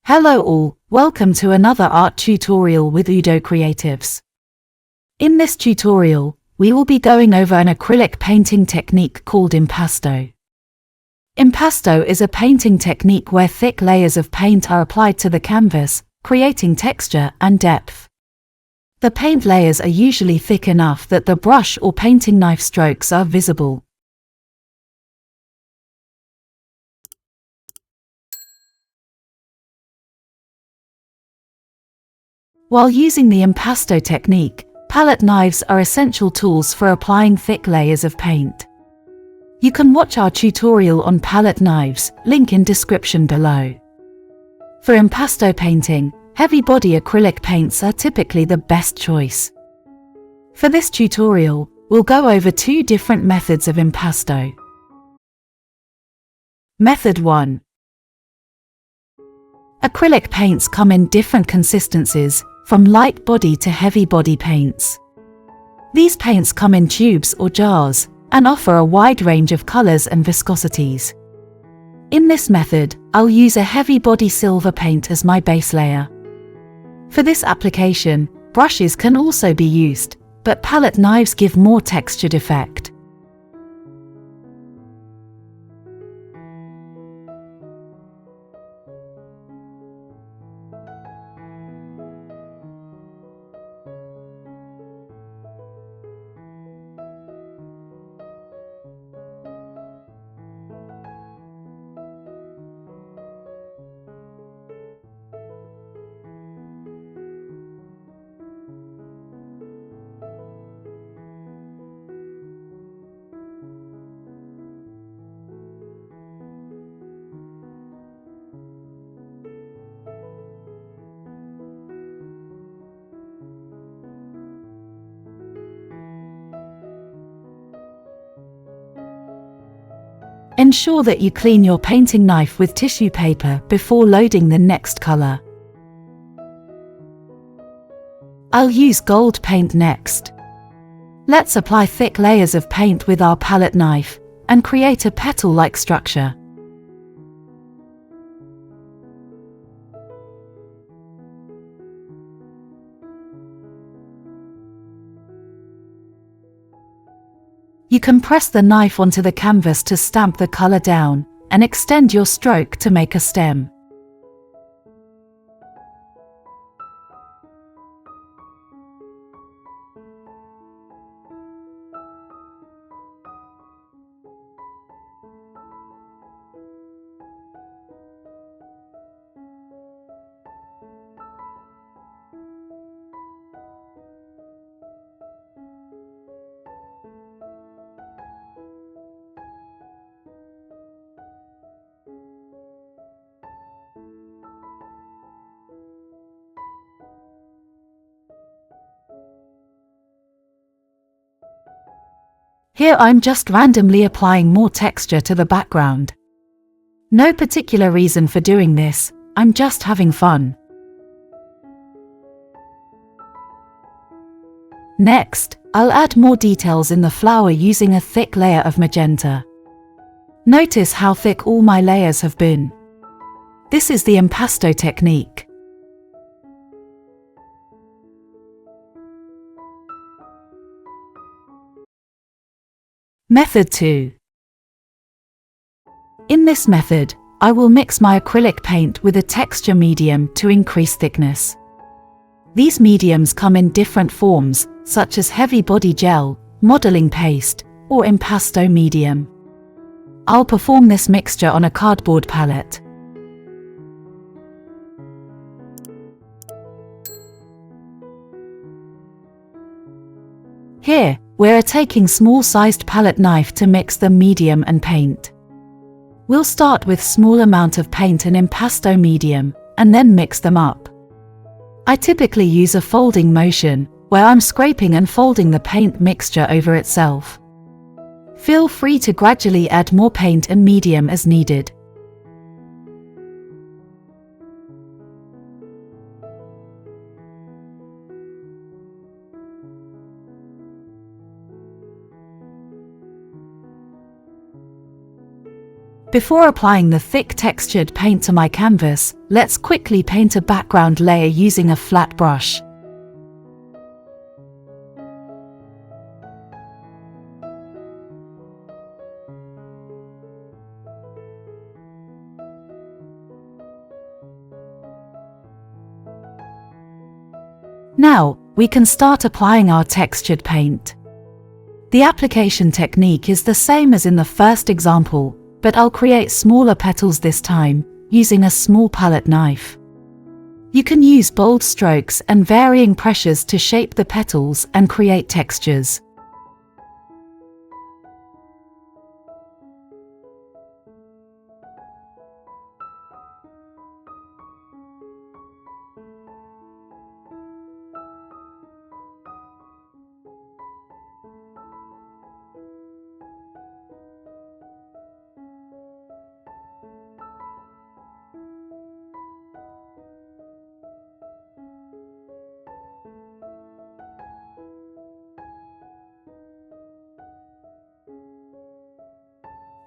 Hello all, welcome to another art tutorial with UdoCreatives. In this tutorial, we will be going over an acrylic painting technique called impasto. Impasto is a painting technique where thick layers of paint are applied to the canvas, creating texture and depth. The paint layers are usually thick enough that the brush or painting knife strokes are visible. While using the impasto technique, palette knives are essential tools for applying thick layers of paint. You can watch our tutorial on palette knives, link in description below. For impasto painting, heavy body acrylic paints are typically the best choice. For this tutorial, we'll go over two different methods of impasto. Method 1. Acrylic paints come in different consistencies, from light body to heavy body paints. These paints come in tubes or jars, and offer a wide range of colors and viscosities. In this method, I'll use a heavy body silver paint as my base layer. For this application, brushes can also be used, but palette knives give more textured effect. Ensure that you clean your painting knife with tissue paper before loading the next color. I'll use gold paint next. Let's apply thick layers of paint with our palette knife and create a petal-like structure. You can press the knife onto the canvas to stamp the color down, and extend your stroke to make a stem. Here I'm just randomly applying more texture to the background. No particular reason for doing this, I'm just having fun. Next, I'll add more details in the flower using a thick layer of magenta. Notice how thick all my layers have been. This is the impasto technique. Method 2. In this method, I will mix my acrylic paint with a texture medium to increase thickness. These mediums come in different forms, such as heavy body gel, modeling paste, or impasto medium. I'll perform this mixture on a cardboard palette. Here, we're taking small-sized palette knife to mix the medium and paint. We'll start with small amount of paint and impasto medium, and then mix them up. I typically use a folding motion, where I'm scraping and folding the paint mixture over itself. Feel free to gradually add more paint and medium as needed. Before applying the thick textured paint to my canvas, let's quickly paint a background layer using a flat brush. Now, we can start applying our textured paint. The application technique is the same as in the first example, but I'll create smaller petals this time, using a small palette knife. You can use bold strokes and varying pressures to shape the petals and create textures.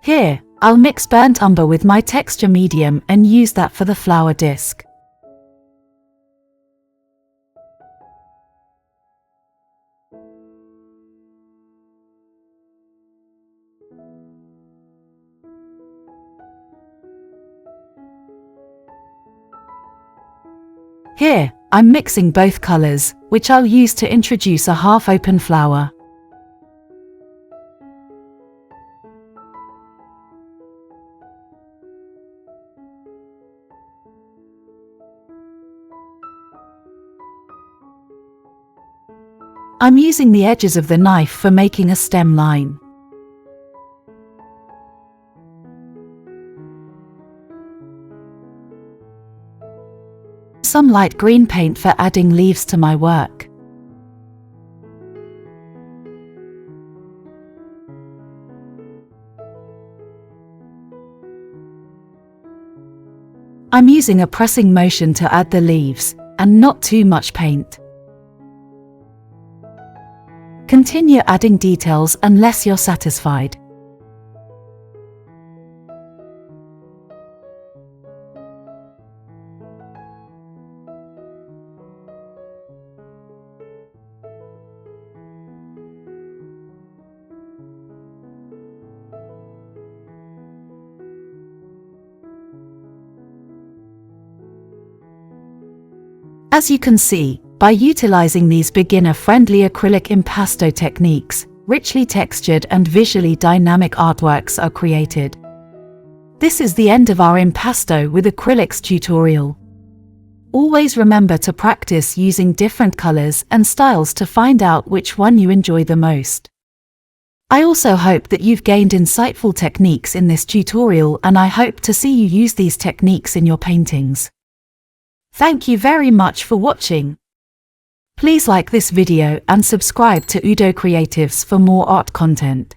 Here, I'll mix burnt umber with my texture medium and use that for the flower disc. Here, I'm mixing both colors, which I'll use to introduce a half-open flower. I'm using the edges of the knife for making a stem line. Some light green paint for adding leaves to my work. I'm using a pressing motion to add the leaves, and not too much paint. Continue adding details unless you're satisfied. As you can see, by utilizing these beginner-friendly acrylic impasto techniques, richly textured and visually dynamic artworks are created. This is the end of our impasto with acrylics tutorial. Always remember to practice using different colors and styles to find out which one you enjoy the most. I also hope that you've gained insightful techniques in this tutorial, and I hope to see you use these techniques in your paintings. Thank you very much for watching. Please like this video and subscribe to UdoCreatives for more art content.